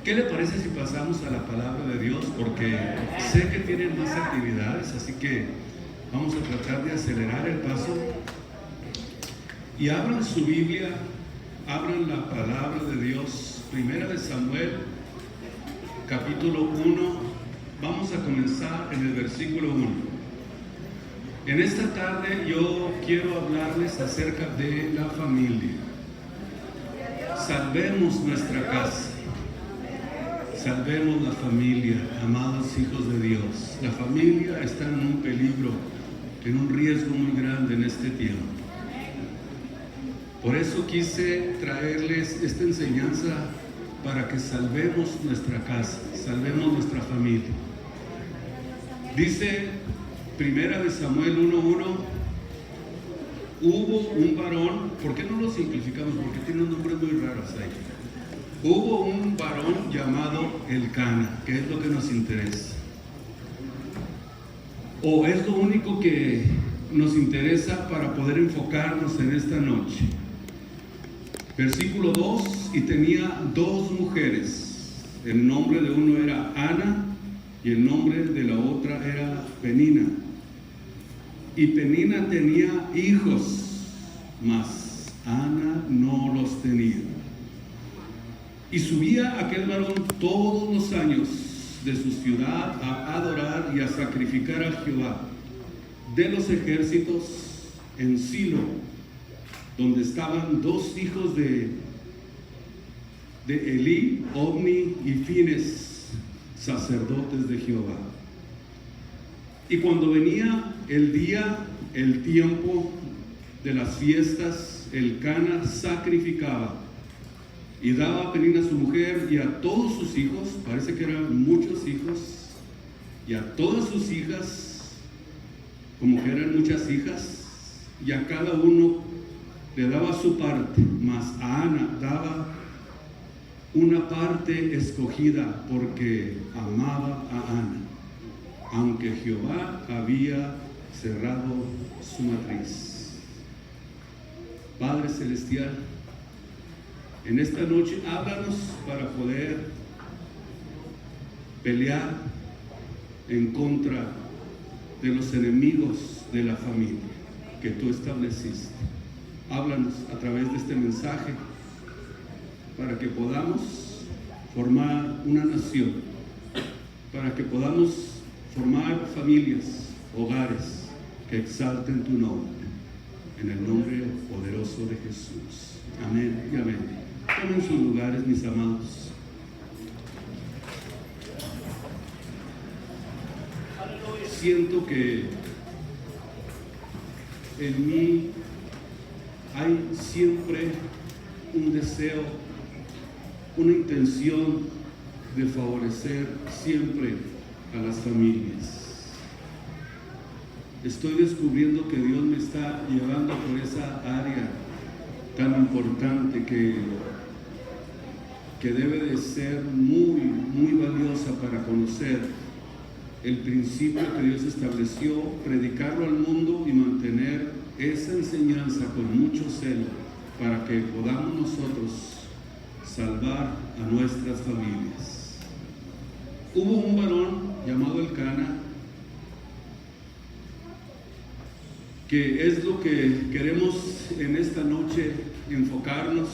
¿Qué le parece si pasamos a la palabra de Dios? Porque sé que tienen más actividades, así que vamos a tratar de acelerar el paso. Y abran su Biblia, abran la palabra de Dios, Primera de Samuel, capítulo 1. Vamos a comenzar en el versículo 1. En esta tarde yo quiero hablarles acerca de la familia. Salvemos nuestra casa. Salvemos la familia, amados hijos de Dios. La familia está en un peligro, en un riesgo muy grande en este tiempo. Por eso quise traerles esta enseñanza para que salvemos nuestra casa, salvemos nuestra familia. Dice Primera de Samuel 1:1, hubo un varón. ¿Por qué no lo simplificamos? Porque tiene un nombre muy raro ahí. Hubo un varón llamado Elcana, que es lo que nos interesa. O es lo único que nos interesa para poder enfocarnos en esta noche. Versículo 2, y tenía dos mujeres. El nombre de uno era Ana y el nombre de la otra era Penina. Y Penina tenía hijos, mas Ana no los tenía. Y subía aquel varón todos los años de su ciudad a adorar y a sacrificar a Jehová de los ejércitos en Silo, donde estaban dos hijos de Elí, Ofni y Fines, sacerdotes de Jehová. Y cuando venía el día, el tiempo de las fiestas, Elcana sacrificaba y daba a Penina su mujer y a todos sus hijos, parece que eran muchos hijos, y a todas sus hijas, como que eran muchas hijas, y a cada uno le daba su parte, mas a Ana daba una parte escogida porque amaba a Ana, aunque Jehová había cerrado su matriz. Padre Celestial, en esta noche háblanos para poder pelear en contra de los enemigos de la familia que tú estableciste. Háblanos a través de este mensaje para que podamos formar una nación, para que podamos formar familias, hogares que exalten tu nombre, en el nombre poderoso de Jesús. Amén y amén. Tomen sus lugares, mis amados. Siento que en mí hay siempre un deseo, una intención de favorecer siempre a las familias. Estoy descubriendo que Dios me está llevando por esa área tan importante que debe de ser muy, muy valiosa para conocer el principio que Dios estableció, predicarlo al mundo y mantener esa enseñanza con mucho celo para que podamos nosotros salvar a nuestras familias. Hubo un varón llamado Elcana, que es lo que queremos en esta noche enfocarnos,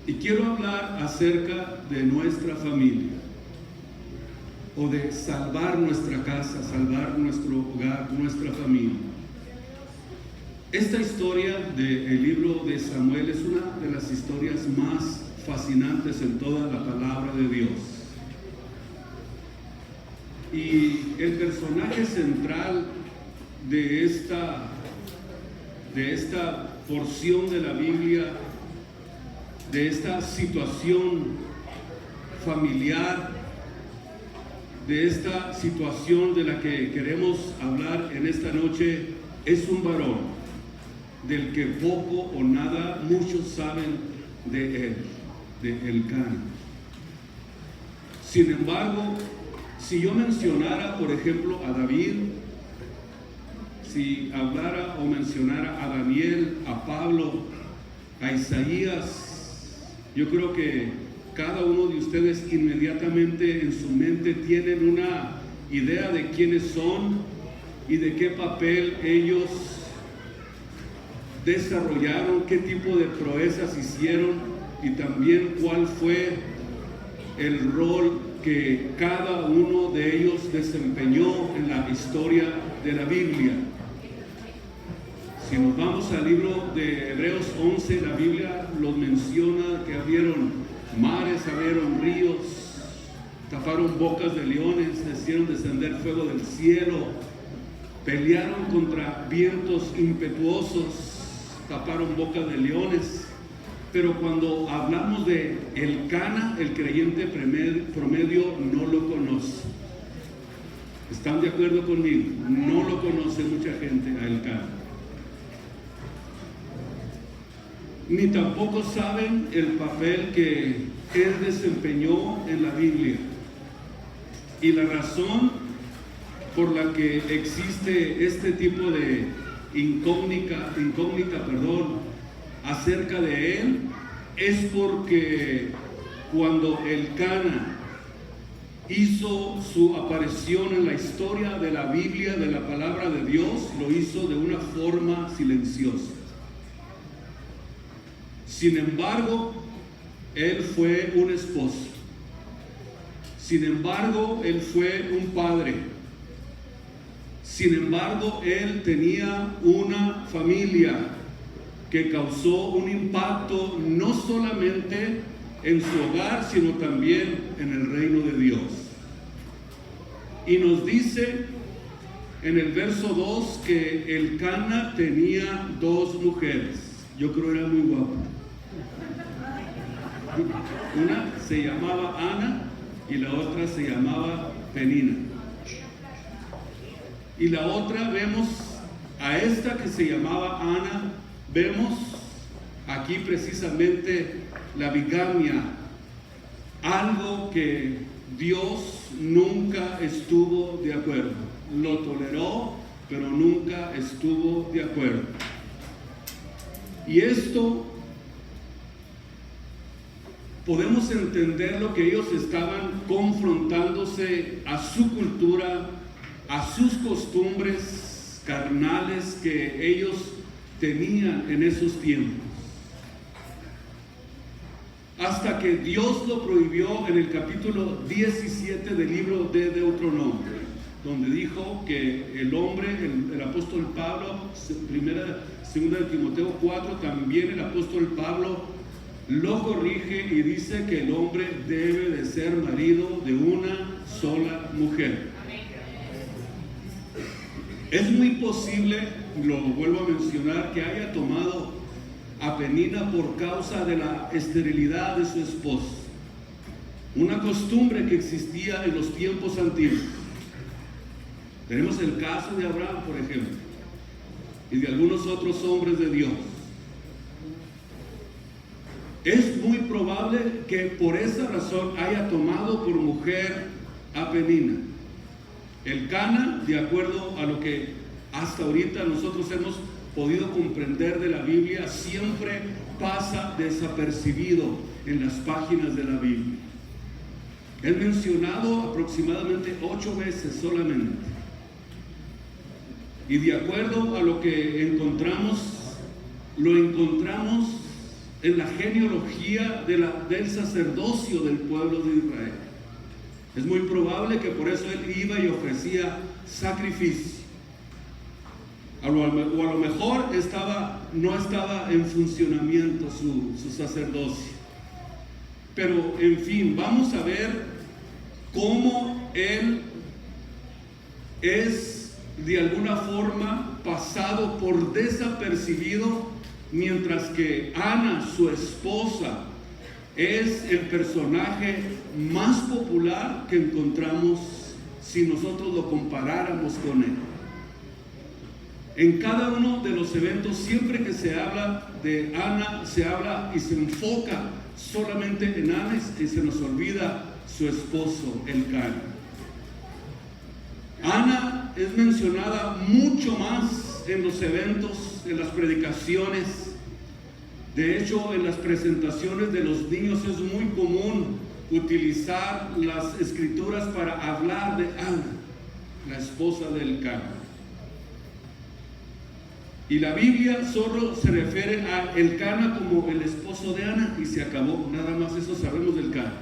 y quiero hablar acerca de nuestra familia, o de salvar nuestra casa, salvar nuestro hogar, nuestra familia. Esta historia del libro de Samuel es una de las historias más fascinantes en toda la palabra de Dios. Y el personaje central de esta porción de la Biblia, de esta situación familiar, de esta situación de la que queremos hablar en esta noche, es un varón del que poco o nada muchos saben de él, de Elcana. Sin embargo, si yo mencionara, por ejemplo, a David, si hablara o mencionara a Daniel, a Pablo, a Isaías, yo creo que cada uno de ustedes inmediatamente en su mente tienen una idea de quiénes son y de qué papel ellos desarrollaron, qué tipo de proezas hicieron y también cuál fue el rol que cada uno de ellos desempeñó en la historia de la Biblia. Si nos vamos al libro de Hebreos 11, la Biblia los menciona que abrieron mares, abrieron ríos, taparon bocas de leones, hicieron descender fuego del cielo, pelearon contra vientos impetuosos, taparon bocas de leones. Pero cuando hablamos de Elcana, el creyente promedio no lo conoce. ¿Están de acuerdo conmigo? No lo conoce mucha gente a Elcana. Ni tampoco saben el papel que él desempeñó en la Biblia. Y la razón por la que existe este tipo de incógnita, acerca de él, es porque cuando Elcana hizo su aparición en la historia de la Biblia, de la palabra de Dios, lo hizo de una forma silenciosa. Sin embargo, él fue un esposo. Sin embargo, él fue un padre. Sin embargo, él tenía una familia que causó un impacto no solamente en su hogar, sino también en el reino de Dios. Y nos dice en el verso 2 que Elcana tenía 2 mujeres. Yo creo que era muy guapo. Una se llamaba Ana y la otra se llamaba Penina. Y la otra vemos a esta que se llamaba Ana, vemos aquí precisamente la bigamia, algo que Dios nunca estuvo de acuerdo. Lo toleró, pero nunca estuvo de acuerdo. Y esto podemos entender lo que ellos estaban confrontándose a su cultura, a sus costumbres carnales que ellos tenían en esos tiempos. Hasta que Dios lo prohibió en el capítulo 17 del libro de Deuteronomio, donde dijo que el hombre, el apóstol Pablo, segunda de Timoteo 4, también el apóstol Pablo lo corrige y dice que el hombre debe de ser marido de una sola mujer. Es muy posible, lo vuelvo a mencionar, que haya tomado a Penina por causa de la esterilidad de su esposo, una costumbre que existía en los tiempos antiguos. Tenemos el caso de Abraham, por ejemplo, y de algunos otros hombres de Dios. Es muy probable que por esa razón haya tomado por mujer a Penina. Elcana, de acuerdo a lo que hasta ahorita nosotros hemos podido comprender de la Biblia, siempre pasa desapercibido en las páginas de la Biblia. Es mencionado aproximadamente 8 veces solamente. Y de acuerdo a lo que encontramos, lo encontramos en la genealogía del sacerdocio del pueblo de Israel. Es muy probable que por eso él iba y ofrecía sacrificio. O a lo mejor no estaba en funcionamiento su sacerdocio. Pero en fin, vamos a ver cómo él es de alguna forma pasado por desapercibido, mientras que Ana, su esposa, es el personaje más popular que encontramos si nosotros lo comparáramos con él. En cada uno de los eventos, siempre que se habla de Ana, se habla y se enfoca solamente en Ana y se nos olvida su esposo, Elcana. Ana es mencionada mucho más en los eventos, en las predicaciones, De hecho, en las presentaciones de los niños es muy común utilizar las escrituras para hablar de Ana, la esposa del Elcana. Y la Biblia solo se refiere a Elcana como el esposo de Ana y se acabó. Nada más eso sabemos del Elcana.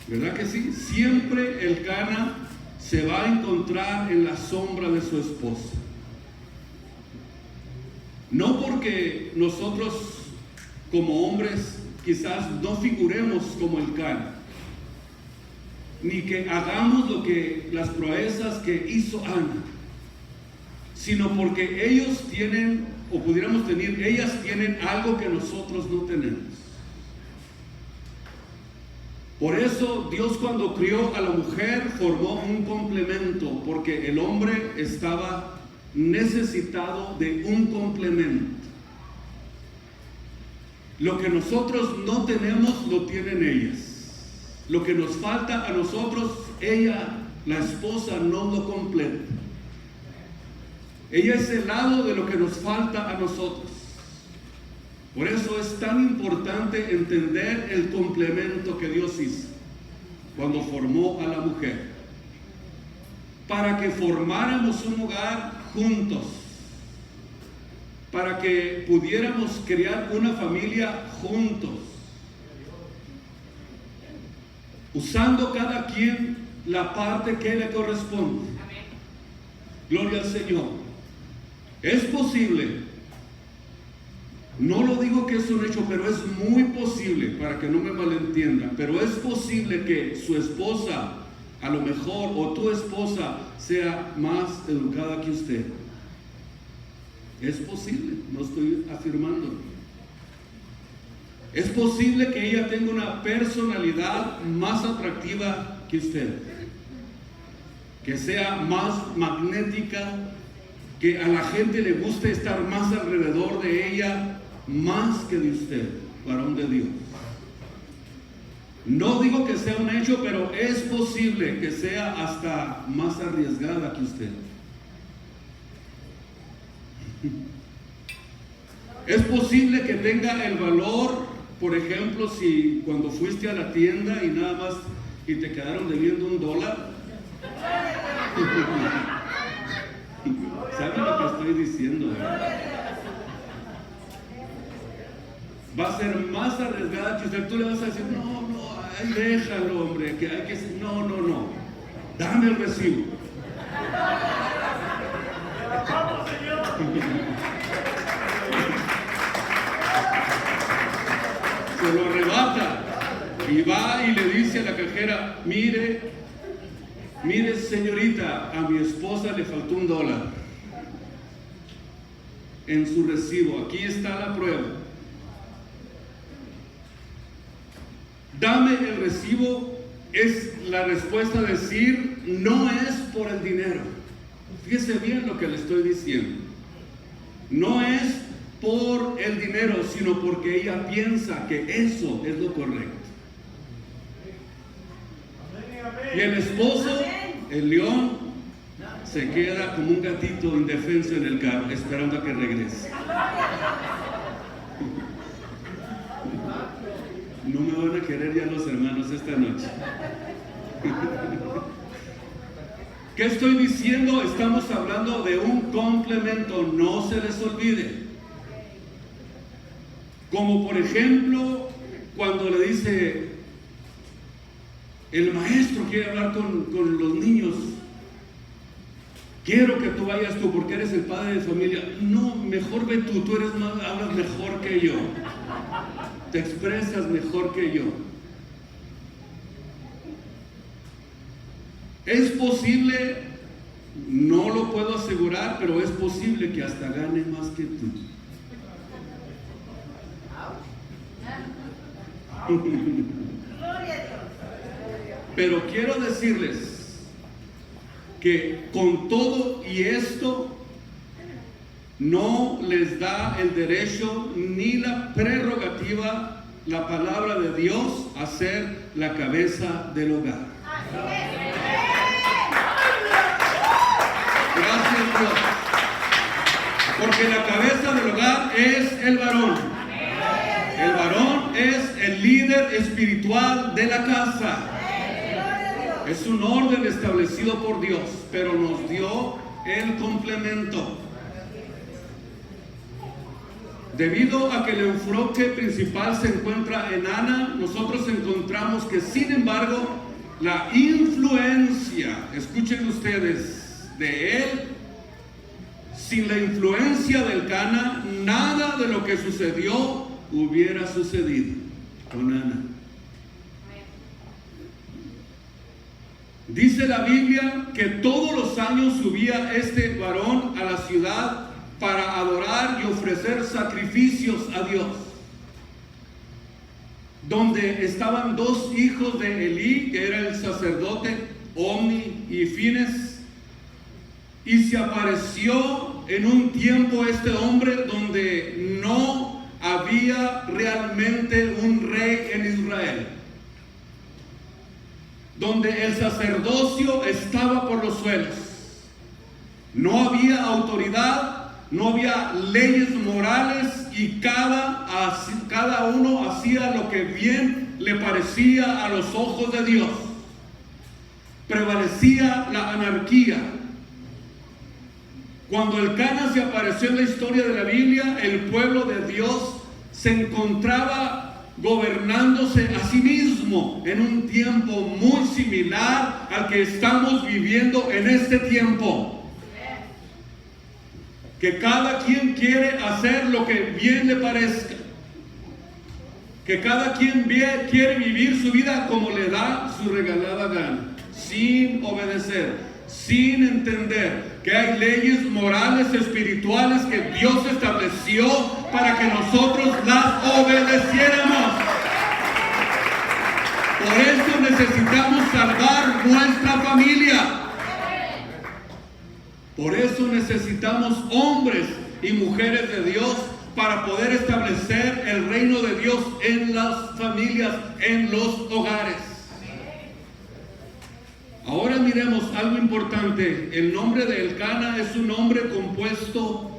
¿Verdad que sí? Siempre Elcana se va a encontrar en la sombra de su esposa. No porque nosotros como hombres quizás no figuremos como Elcana, ni que hagamos las proezas que hizo Ana, sino porque ellos tienen, o pudiéramos tener, ellas tienen algo que nosotros no tenemos. Por eso Dios, cuando crió a la mujer, formó un complemento, porque el hombre estaba necesitado de un complemento. Lo que nosotros no tenemos, lo tienen ellas. Lo que nos falta a nosotros, ella, la esposa, no lo completa. Ella es el lado de lo que nos falta a nosotros. Por eso es tan importante entender el complemento que Dios hizo cuando formó a la mujer, para que formáramos un hogar juntos, para que pudiéramos crear una familia juntos, usando cada quien la parte que le corresponde. Gloria al Señor. Es posible, no lo digo que es un hecho, pero es muy posible, para que no me malentiendan, pero es posible que su esposa, a lo mejor, o tu esposa, sea más educada que usted. Es posible, no estoy afirmando. Es posible que ella tenga una personalidad más atractiva que usted, que sea más magnética, que a la gente le guste estar más alrededor de ella, más que de usted, varón de Dios. No digo que sea un hecho, pero es posible que sea hasta más arriesgada que usted. Es posible que tenga el valor, por ejemplo, si cuando fuiste a la tienda y nada más y te quedaron debiendo $1. ¿Saben lo que estoy diciendo? Va a ser más arriesgada que usted. Tú le vas a decir, no, ay, déjalo, hombre, que hay que... No, dame el recibo. Se lo arrebata y va y le dice a la cajera, mire señorita, a mi esposa le faltó $1 en su recibo, aquí está la prueba. Dame el recibo es la respuesta a decir, no es por el dinero. Fíjese bien lo que le estoy diciendo. No es por el dinero, sino porque ella piensa que eso es lo correcto. Y el esposo, el león, se queda como un gatito indefenso en el carro, esperando a que regrese. No me van a querer ya los hermanos esta noche. ¿Qué estoy diciendo? Estamos hablando de un complemento, no se les olvide. Como por ejemplo, cuando le dice, el maestro quiere hablar con los niños. Quiero que tú vayas tú porque eres el padre de familia. No, mejor ve tú, hablas mejor que yo. Te expresas mejor que yo. Es posible, no lo puedo asegurar, pero es posible que hasta gane más que tú. Pero quiero decirles que con todo y esto no les da el derecho ni la prerrogativa la palabra de Dios a ser la cabeza del hogar. Gracias, Dios. Porque la cabeza del hogar es el varón. El varón es el líder espiritual de la casa. Es un orden establecido por Dios, pero nos dio el complemento. Debido a que el enfoque principal se encuentra en Ana, nosotros encontramos que, sin embargo, la influencia, escuchen ustedes, de él, sin la influencia del Cana, nada de lo que sucedió hubiera sucedido con Ana. Dice la Biblia que todos los años subía este varón a la ciudad para adorar y ofrecer sacrificios a Dios, donde estaban dos hijos de Elí, que era el sacerdote, Omni y Fines, y se apareció en un tiempo este hombre donde no había realmente un rey en Israel, donde el sacerdocio estaba por los suelos, no había autoridad, no había leyes morales, y cada uno hacía lo que bien le parecía a los ojos de Dios. Prevalecía la anarquía. Cuando el Cana se apareció en la historia de la Biblia, el pueblo de Dios se encontraba gobernándose a sí mismo en un tiempo muy similar al que estamos viviendo en este tiempo. Que cada quien quiere hacer lo que bien le parezca. Que cada quien quiere vivir su vida como le da su regalada gana, sin obedecer, sin entender que hay leyes morales, espirituales que Dios estableció para que nosotros las obedeciéramos. Por eso necesitamos salvar nuestra familia. Por eso necesitamos hombres y mujeres de Dios para poder establecer el reino de Dios en las familias, en los hogares. Ahora miremos algo importante. El nombre de Elcana es un nombre compuesto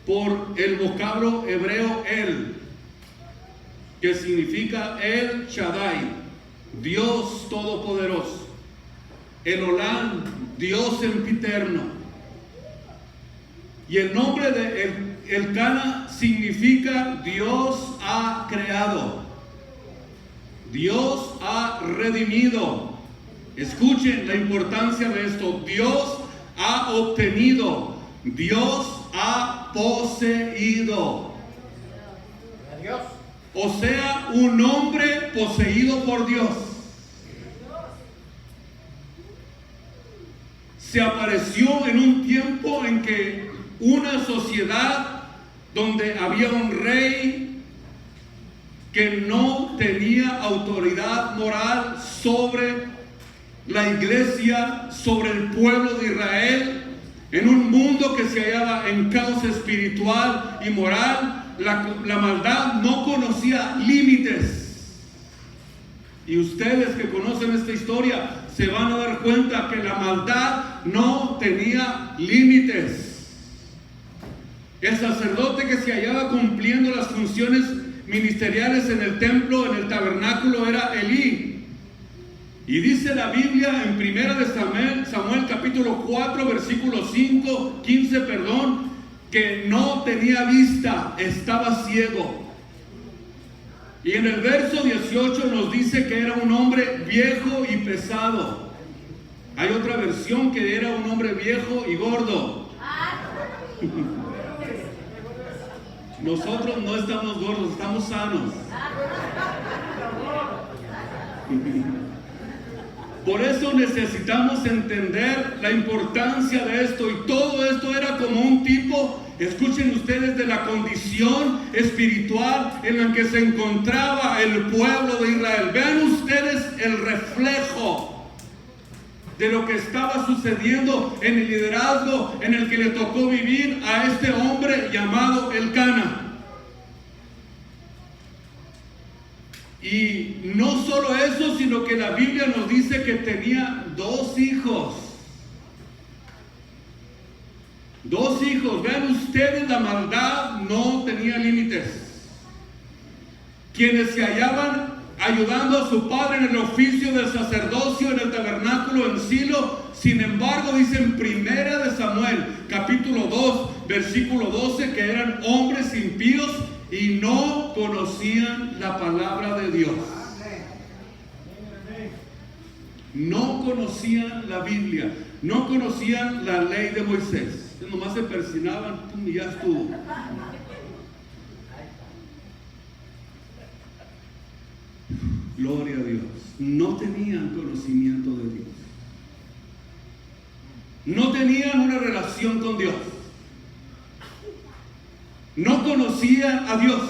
por el vocablo hebreo El, que significa El Shaddai, Dios Todopoderoso. El Olam, Dios sempiterno. Y el nombre de Elcana significa Dios ha creado, Dios ha redimido. Escuchen la importancia de esto. Dios ha obtenido, Dios ha poseído. O sea, un hombre poseído por Dios. Se apareció en un tiempo en que una sociedad donde había un rey que no tenía autoridad moral sobre la iglesia, sobre el pueblo de Israel, en un mundo que se hallaba en caos espiritual y moral. La maldad no conocía límites. Y ustedes que conocen esta historia se van a dar cuenta que la maldad no tenía límites. El sacerdote que se hallaba cumpliendo las funciones ministeriales en el templo, en el tabernáculo, era Elí. Y dice la Biblia en 1 de Samuel capítulo 4 versículo 15, que no tenía vista, estaba ciego. Y en el verso 18 nos dice que era un hombre viejo y pesado. Hay otra versión que era un hombre viejo y gordo. Nosotros no estamos gordos, estamos sanos. Por eso necesitamos entender la importancia de esto. Y todo esto era como un tipo, escuchen ustedes, de la condición espiritual en la que se encontraba el pueblo de Israel. Vean ustedes el reflejo de lo que estaba sucediendo en el liderazgo en el que le tocó vivir a este hombre llamado Elcana. Y no solo eso, sino que la Biblia nos dice que tenía dos hijos. Dos hijos. Vean ustedes la maldad no tenía límites. Quienes se hallaban ayudando a su padre en el oficio del sacerdocio en el tabernáculo en Silo, sin embargo, dice en Primera de Samuel, capítulo 2, versículo 12, que eran hombres impíos y no conocían la palabra de Dios. No conocían la Biblia, no conocían la ley de Moisés. Nomás se persinaban, y ya estuvo. Gloria a Dios. No tenían conocimiento de Dios. No tenían una relación con Dios. No conocían a Dios.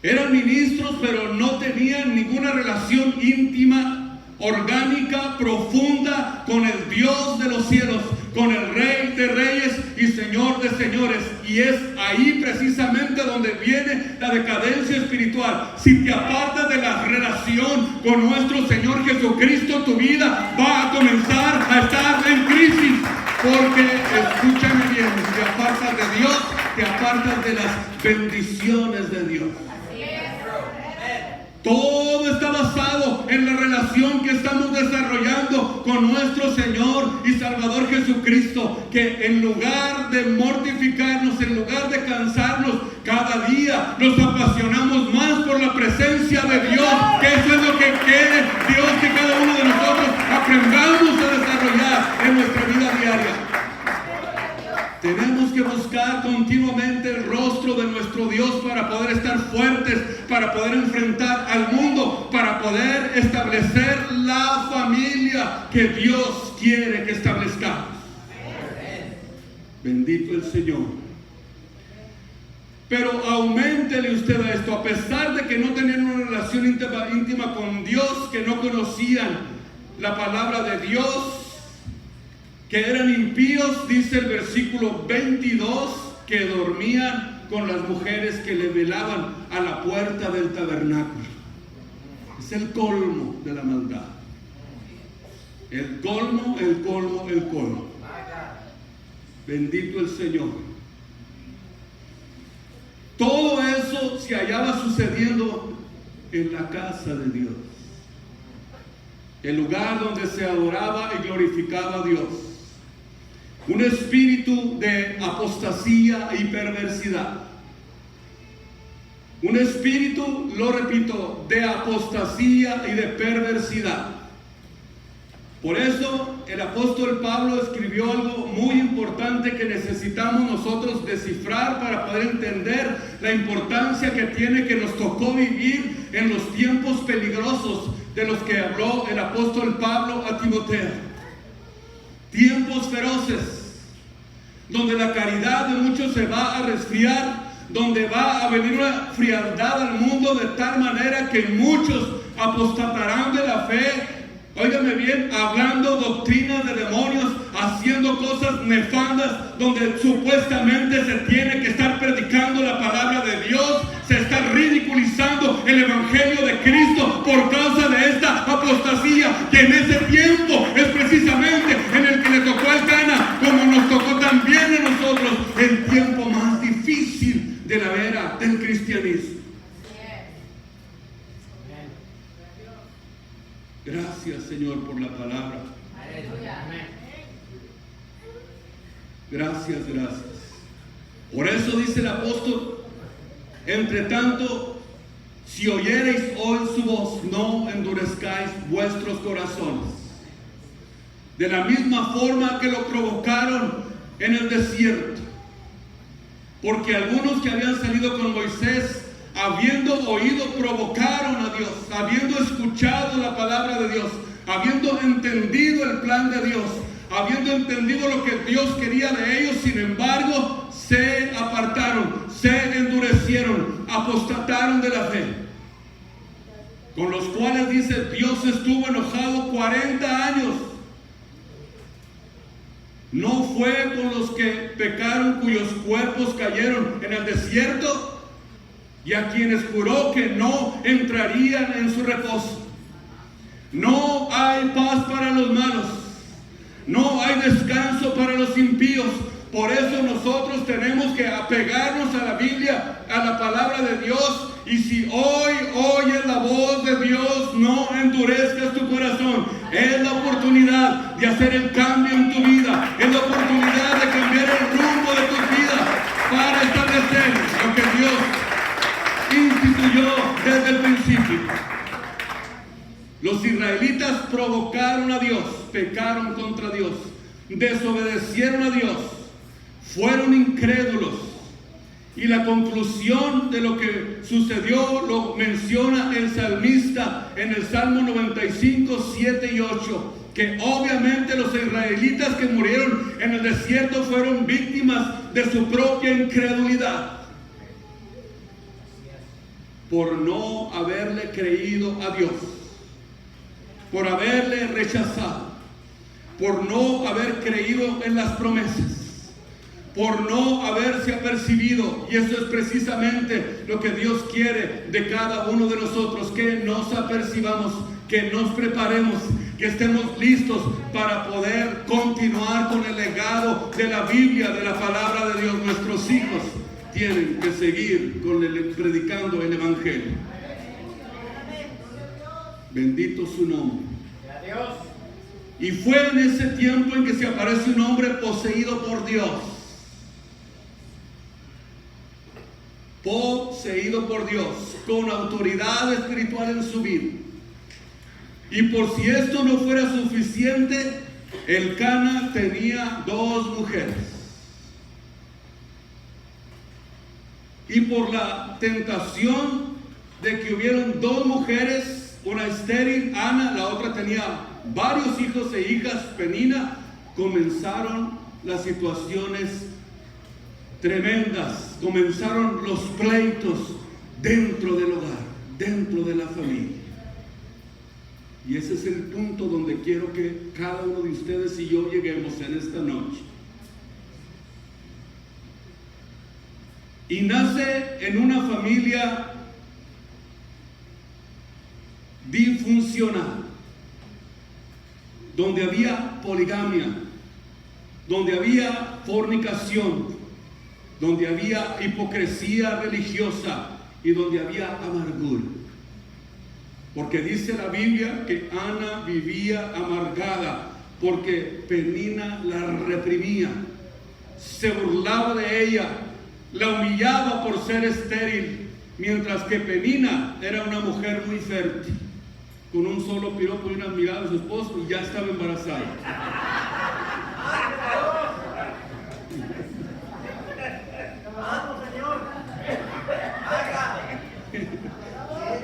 Eran ministros, pero no tenían ninguna relación íntima, orgánica, profunda con el Dios de los cielos, con el Rey de reyes y Señor de señores. Y es ahí precisamente donde viene la decadencia espiritual. Si te apartas de la relación con nuestro Señor Jesucristo, tu vida va a comenzar a estar en crisis. Porque, escúchame bien, si te apartas de Dios, te apartas de las bendiciones de Dios. Todo está basado en la relación que estamos desarrollando con nuestro Señor y Salvador Jesucristo, que en lugar de mortificarnos, en lugar de cansarnos, cada día nos apasionamos más por la presencia de Dios, que eso es lo que quiere Dios, que cada uno de nosotros aprendamos a desarrollar en nuestra vida diaria. Tenemos que buscar continuamente el rostro de nuestro Dios para poder estar fuertes, para poder enfrentar al mundo, para poder establecer la familia que Dios quiere que establezcamos. Bendito el Señor. Pero auméntele usted a esto, a pesar de que no tenían una relación íntima con Dios, que no conocían la palabra de Dios, que eran impíos, dice el versículo 22, que dormían con las mujeres que le velaban a la puerta del tabernáculo. Es el colmo de la maldad. El colmo, el colmo, el colmo. Bendito el Señor. Todo eso se hallaba sucediendo en la casa de Dios, el lugar donde se adoraba y glorificaba a Dios. Un espíritu de apostasía y perversidad. Un espíritu, lo repito, de apostasía y de perversidad. Por eso el apóstol Pablo escribió algo muy importante que necesitamos nosotros descifrar para poder entender la importancia que tiene, que nos tocó vivir en los tiempos peligrosos de los que habló el apóstol Pablo a Timoteo. Tiempos feroces, donde la caridad de muchos se va a resfriar, donde va a venir una frialdad al mundo de tal manera que muchos apostatarán de la fe. Óigame bien, hablando doctrinas de demonios, haciendo cosas nefandas, donde supuestamente se tiene que estar predicando la palabra de Dios. Se está ridiculizando el evangelio de Cristo por causa de esta apostasía, que en ese tiempo es precisamente en el que le tocó al Cana, como nos tocó también a nosotros, el tiempo más difícil de la era del cristianismo. Gracias, Señor, por la palabra. Gracias, gracias. Por eso dice el apóstol: entre tanto, si oyereis hoy su voz, no endurezcáis vuestros corazones. De la misma forma que lo provocaron en el desierto. Porque algunos que habían salido con Moisés, habiendo oído, provocaron a Dios, habiendo escuchado la palabra de Dios, habiendo entendido el plan de Dios, habiendo entendido lo que Dios quería de ellos, sin embargo, se apartaron, se endurecieron, apostataron de la fe. Con los cuales dice, Dios estuvo enojado 40 años. No fue con los que pecaron, cuyos cuerpos cayeron en el desierto, y a quienes juró que no entrarían en su reposo. No hay paz para los malos, no hay descanso para los impíos, Por eso nosotros tenemos que apegarnos a la Biblia, a la palabra de Dios. Y si hoy oyes la voz de Dios, no endurezcas tu corazón. Es la oportunidad de hacer el cambio en tu vida. Es la oportunidad de cambiar el rumbo de tu vida para establecer lo que Dios instituyó desde el principio. Los israelitas provocaron a Dios, pecaron contra Dios, desobedecieron a Dios, fueron incrédulos. Y la conclusión de lo que sucedió lo menciona el salmista en el Salmo 95, 7 y 8. Que obviamente los israelitas que murieron en el desierto fueron víctimas de su propia incredulidad. Por no haberle creído a Dios. Por haberle rechazado. Por no haber creído en las promesas. Por no haberse apercibido. Y eso es precisamente lo que Dios quiere de cada uno de nosotros, que nos apercibamos, que nos preparemos, que estemos listos para poder continuar con el legado de la Biblia, de la palabra de Dios. Nuestros hijos tienen que seguir predicando el Evangelio. Bendito su nombre. Y fue en ese tiempo en que se aparece un hombre poseído por Dios. Poseído por Dios, con autoridad espiritual en su vida. Y por si esto no fuera suficiente, Elcana tenía 2 mujeres. Y por la tentación de que hubieron 2 mujeres, una estéril, Ana, la otra tenía varios hijos e hijas, Penina, comenzaron las situaciones tremendas, comenzaron los pleitos dentro del hogar, dentro de la familia. Y ese es el punto donde quiero que cada uno de ustedes y yo lleguemos en esta noche. Y nace en una familia disfuncional, donde había poligamia, donde había fornicación, donde había hipocresía religiosa y donde había amargura. Porque dice la Biblia que Ana vivía amargada porque Penina la reprimía, se burlaba de ella, la humillaba por ser estéril, mientras que Penina era una mujer muy fértil. Con un solo piropo y una mirada de su esposo y ya estaba embarazada.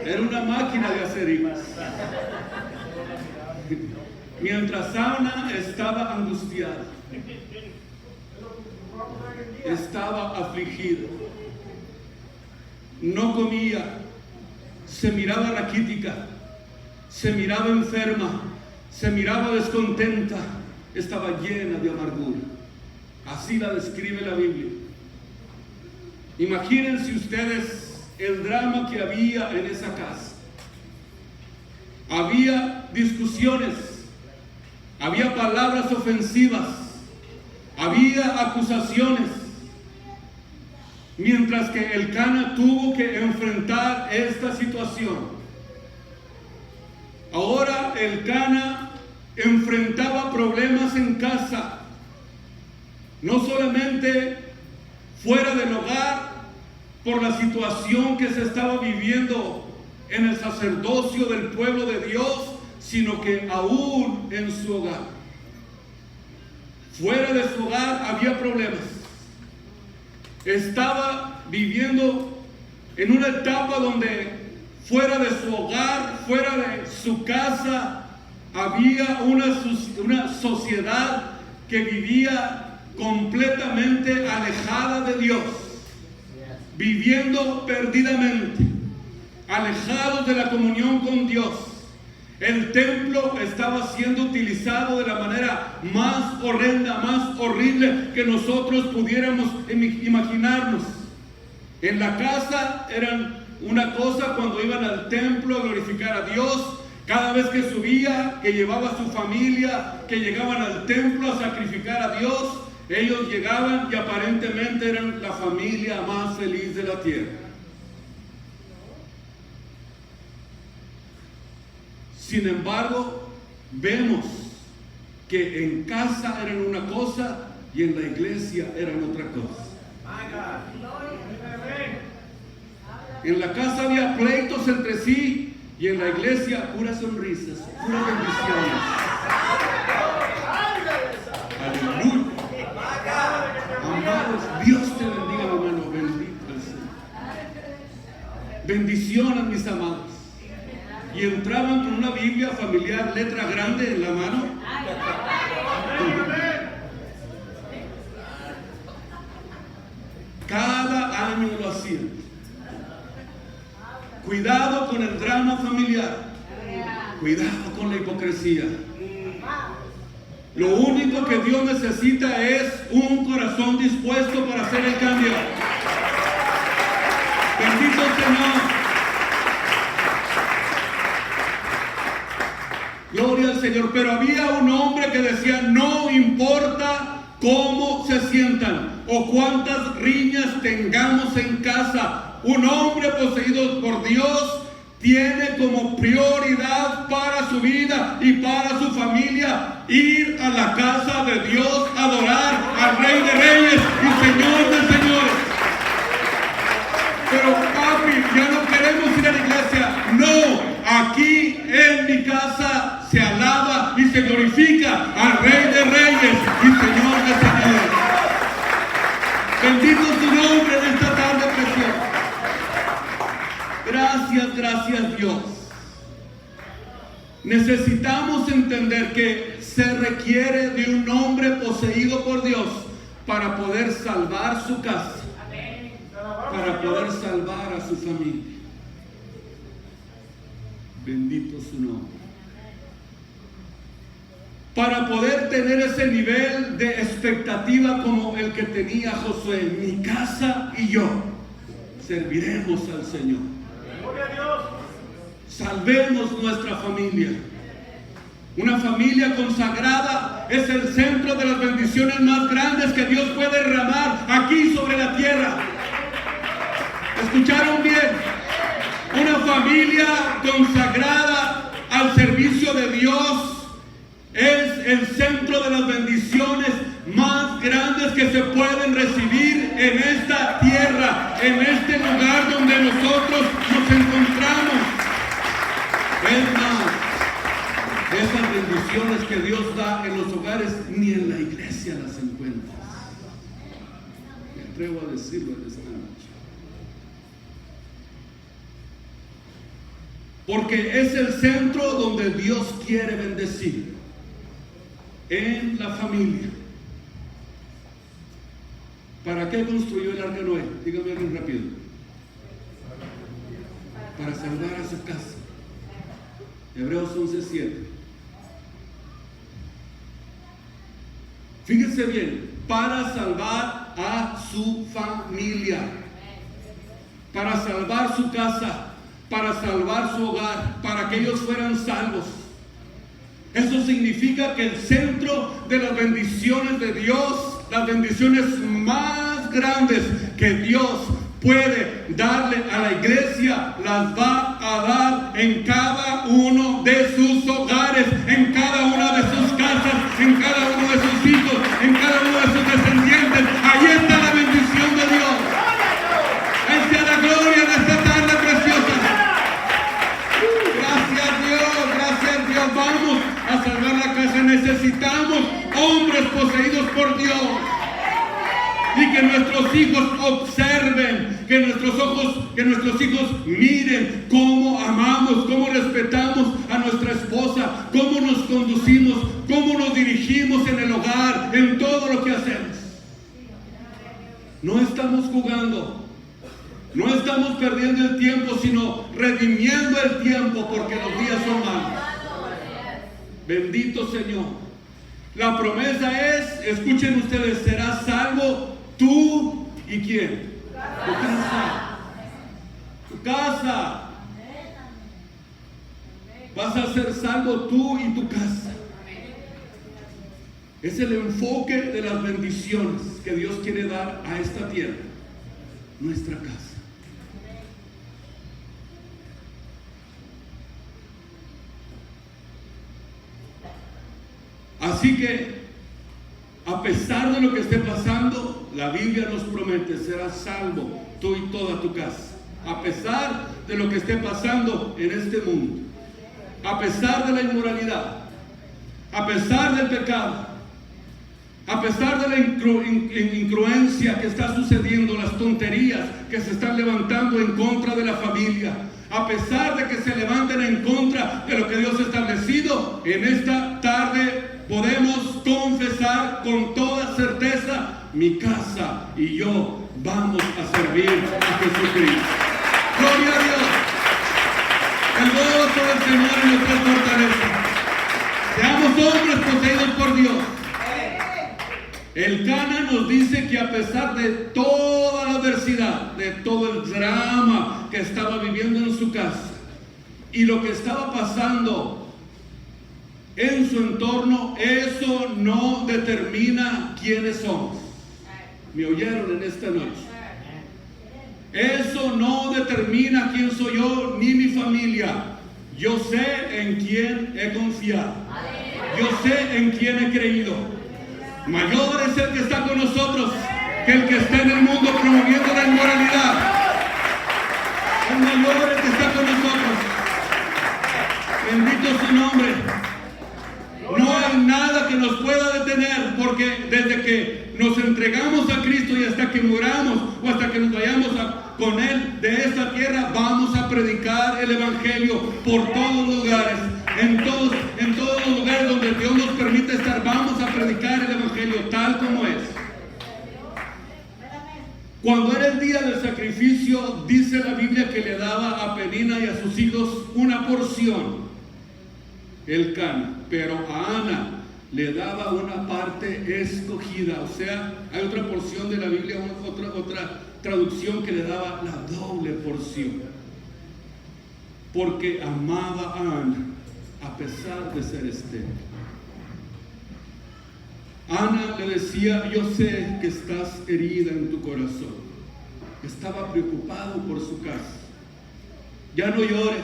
Era una máquina de hacer hijos. Mientras Ana estaba angustiada, estaba afligida, no comía, se miraba raquítica, se miraba enferma, se miraba descontenta, estaba llena de amargura. Así la describe la Biblia. Imagínense ustedes el drama que había en esa casa. Había discusiones, había palabras ofensivas, había acusaciones, mientras que Elcana tuvo que enfrentar esta situación. Ahora Elcana enfrentaba problemas en casa, no solamente fuera del hogar, por la situación que se estaba viviendo en el sacerdocio del pueblo de Dios, sino que aún en su hogar. Fuera de su hogar había problemas. Estaba viviendo en una etapa donde fuera de su hogar, fuera de su casa, había una sociedad que vivía completamente alejada de Dios, viviendo perdidamente, alejados de la comunión con Dios. El templo estaba siendo utilizado de la manera más horrenda, más horrible que nosotros pudiéramos imaginarnos. En la casa eran una cosa cuando iban al templo a glorificar a Dios. Cada vez que subía, que llevaba a su familia, que llegaban al templo a sacrificar a Dios, ellos llegaban y aparentemente eran la familia más feliz de la tierra. Sin embargo, vemos que en casa eran una cosa y en la iglesia eran otra cosa. En la casa había pleitos entre sí y en la iglesia puras sonrisas, puras bendiciones. Aleluya. Amados, Dios te bendiga, hermano. Bendito el Señor. Bendiciones, mis amados. Y entraban con una Biblia familiar, letra grande en la mano. Cada año lo hacían. Cuidado con el drama familiar. Cuidado con la hipocresía. Lo único que Dios necesita es un corazón dispuesto para hacer el cambio. Bendito Señor. Gloria al Señor. Pero había un hombre que decía: no importa cómo se sientan o cuántas riñas tengamos en casa, un hombre poseído por Dios tiene como prioridad para su vida y para su familia ir a la casa de Dios, adorar al Rey de Reyes y Señor de Señores. Pero papi, ya no queremos ir a la iglesia. No, aquí en mi casa se alaba y se glorifica al Rey de Reyes y Señor de Señores. Bendito su nombre en esta tarde preciosa. Gracias, gracias Dios. Necesitamos entender que se requiere de un hombre poseído por Dios para poder salvar su casa, para poder salvar a su familia. Bendito su nombre. Para poder tener ese nivel de expectativa como el que tenía Josué: mi casa y yo serviremos al Señor. Salvemos nuestra familia. Una familia consagrada es el centro de las bendiciones más grandes que Dios puede derramar aquí sobre la tierra. ¿Escucharon bien? Una familia consagrada al servicio de Dios es el centro de las bendiciones más grandes que se pueden recibir en esta tierra, en este lugar donde nosotros nos encontramos. Es más, esas bendiciones que Dios da en los hogares, ni en la iglesia las encuentras. Me atrevo a decirlo en esta noche. Porque es el centro donde Dios quiere bendecir. En la familia. ¿Para qué construyó el arca Noé? Dígame bien rápido. Para salvar a su casa. Hebreos 11:7. Fíjense bien, para salvar a su familia, para salvar su casa, para salvar su hogar, para que ellos fueran salvos. Eso significa que el centro de las bendiciones de Dios, las bendiciones más grandes que Dios puede darle a la iglesia, las va a dar en cada uno de sus hogares, en cada una de sus casas, en cada uno de sus hijos, en cada uno de sus descendientes. Ahí está la bendición de Dios. Ahí sea la gloria en esta tarde preciosa. Gracias Dios, gracias Dios. Vamos a salvar la casa. Necesitamos hombres poseídos por Dios. Y que nuestros hijos observen, que nuestros hijos miren cómo amamos, cómo respetamos a nuestra esposa, cómo nos conducimos, cómo nos dirigimos en el hogar, en todo lo que hacemos. No estamos jugando, no estamos perdiendo el tiempo, sino redimiendo el tiempo, porque los días son malos. Bendito Señor. La promesa es, escuchen ustedes, serás salvo tú y quién. Tu casa. Tu casa. Vas a ser salvo tú y tu casa. Es el enfoque de las bendiciones que Dios quiere dar a esta tierra, nuestra casa. Así que, a pesar de lo que esté pasando, la Biblia nos promete: serás salvo tú y toda tu casa. A pesar de lo que esté pasando en este mundo, a pesar de la inmoralidad, a pesar del pecado, a pesar de la incongruencia que está sucediendo, las tonterías que se están levantando en contra de la familia, a pesar de que se levanten en contra de lo que Dios ha establecido, en esta tarde podemos confesar con toda certeza: mi casa y yo vamos a servir a Jesucristo. Gloria a Dios. El gozo del Señor es nuestra fortaleza. Seamos hombres poseídos por Dios. El Cana nos dice que a pesar de toda la adversidad, de todo el drama que estaba viviendo en su casa y lo que estaba pasando en su entorno, eso no determina quiénes somos. ¿Me oyeron en esta noche? Eso no determina quién soy yo ni mi familia. Yo sé en quién he confiado. Yo sé en quién he creído. Mayor es el que está con nosotros que el que está en el mundo promoviendo la inmoralidad. El mayor es el que está con nosotros. Bendito su nombre. No hay nada que nos pueda detener, porque desde que nos entregamos a Cristo y hasta que muramos o hasta que nos vayamos con Él de esta tierra, vamos a predicar el Evangelio por todos los lugares. En todos los lugares donde Dios nos permite estar, vamos a predicar el Evangelio tal como es. Cuando era el día del sacrificio, dice la Biblia que le daba a Penina y a sus hijos una porción, el Cana, pero a Ana le daba una parte escogida. O sea, hay otra porción de la Biblia, otra traducción que le daba la doble porción, porque amaba a Ana a pesar de ser estéril. Ana le decía: yo sé que estás herida en tu corazón. Estaba preocupado por su casa. Ya no llores.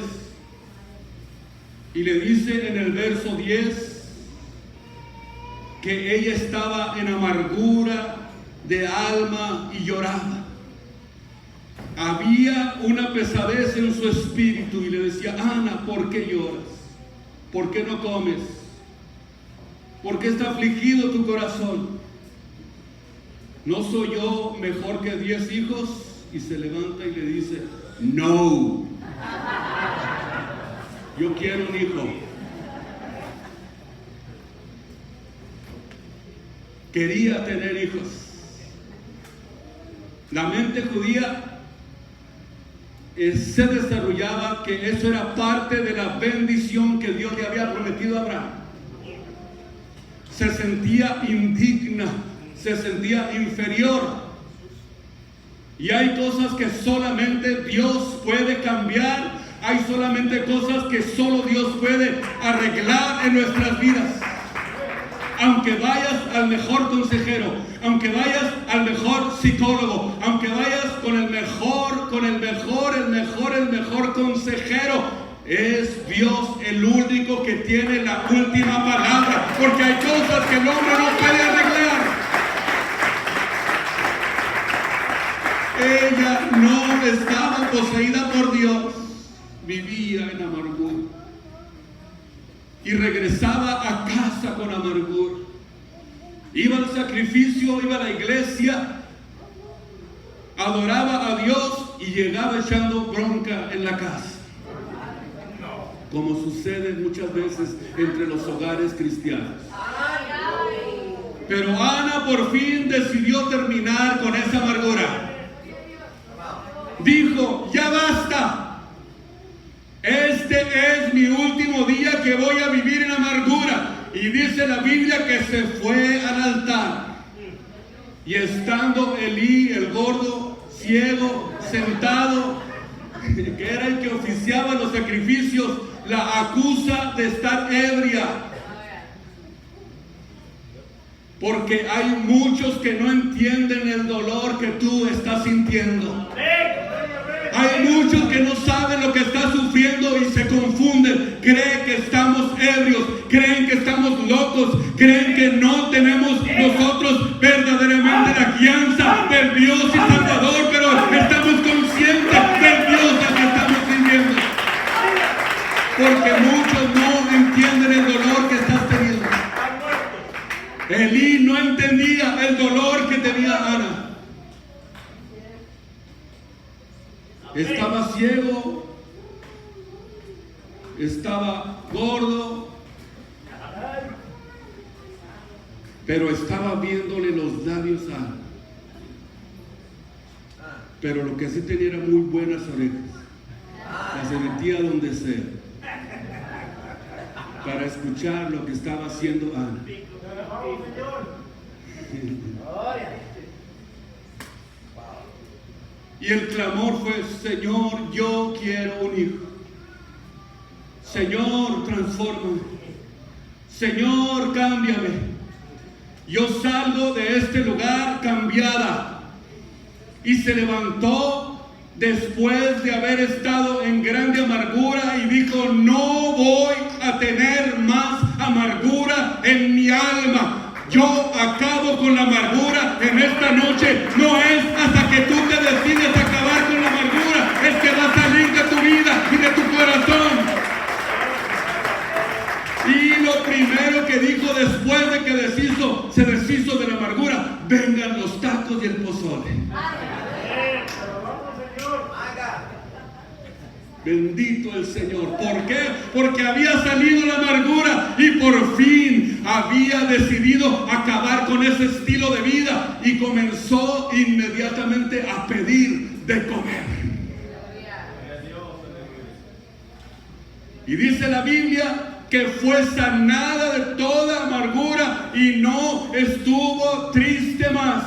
Y le dice en el verso 10 que ella estaba en amargura de alma y lloraba. Había una pesadez en su espíritu y le decía: Ana, ¿por qué lloras? ¿Por qué no comes? ¿Por qué está afligido tu corazón? ¿No soy yo mejor que 10 hijos? Y se levanta y le dice: no, yo quiero un hijo. Quería tener hijos. La mente judía se desarrollaba que eso era parte de la bendición que Dios le había prometido a Abraham. Se sentía indigna, se sentía inferior. Y hay cosas que solamente Dios puede cambiar. Hay solamente cosas que solo Dios puede arreglar en nuestras vidas. Aunque vayas al mejor consejero, aunque vayas al mejor psicólogo, aunque vayas con el mejor consejero, es Dios el único que tiene la última palabra, porque hay cosas que el hombre no puede arreglar. Ella no estaba poseída por Dios, vivía en amargura y regresaba a casa con amargura. Iba al sacrificio, iba a la iglesia, adoraba a Dios y llegaba echando bronca en la casa, como sucede muchas veces entre los hogares cristianos. Pero Ana por fin decidió terminar con esa amargura. Dijo: ya basta. Este es mi último día que voy a vivir en amargura. Y dice la Biblia que se fue al altar. Y estando Elí, el gordo, ciego, sentado, que era el que oficiaba los sacrificios, la acusa de estar ebria. Porque hay muchos que no entienden el dolor que tú estás sintiendo. Hay muchos que no saben lo que estás sufriendo y se confunden. Creen que estamos ebrios, creen que estamos locos, creen que no tenemos nosotros verdaderamente la guianza del Dios y Salvador, pero estamos conscientes del Dios al que estamos sirviendo. Porque muchos no entienden el dolor que estás teniendo. Elí no entendía el dolor que tenía Ana. Estaba ciego, estaba gordo, pero estaba viéndole los labios a Ana. Pero lo que sí tenía era muy buenas orejas. Las metía donde sea para escuchar lo que estaba haciendo Ana. Y el clamor fue: Señor, yo quiero un hijo. Señor, transfórmame. Señor, cámbiame. Yo salgo de este lugar cambiada. Y se levantó después de haber estado en grande amargura y dijo: no voy a tener más amargura en mi alma. Yo acabo con la amargura en esta noche. No es hasta que tú te decides acabar con la amargura, es que va a salir de tu vida y de tu corazón. Y lo primero que dijo después de que se deshizo de la amargura: vengan los tacos y el pozole. Bendito el Señor. ¿Por qué? Porque había salido la amargura y por fin había decidido acabar con ese estilo de vida y comenzó inmediatamente a pedir de comer. Y dice la Biblia que fue sanada de toda amargura y no estuvo triste más.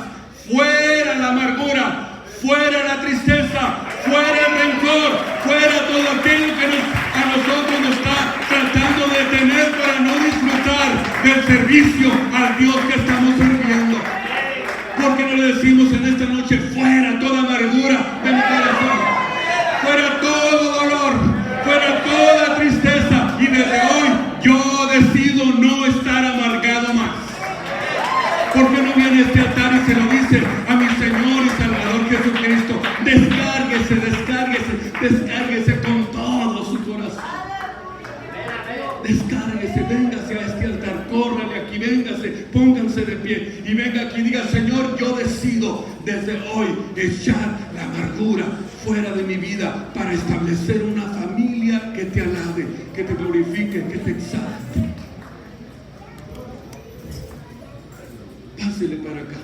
Fuera la amargura, fuera la tristeza, fuera el rencor, fuera todo aquello que a nosotros nos está tratando de detener para no disfrutar del servicio al Dios que estamos sirviendo. ¿Por qué no le decimos en esta noche: fuera toda amargura de mi corazón, fuera todo dolor, fuera toda tristeza, y desde hoy yo decido no estar amargado más? ¿Por qué no viene a este altar y se lo dice a mi Señor y Salvador Jesucristo? Descárguese, descárguese, descárguese con todo su corazón. Descárguese, véngase a este altar, córrale aquí, véngase, pónganse de pie y venga aquí y diga: Señor, yo decido desde hoy echar la amargura fuera de mi vida para establecer una familia que te alabe, que te glorifique, que te exalte. Pásele para acá.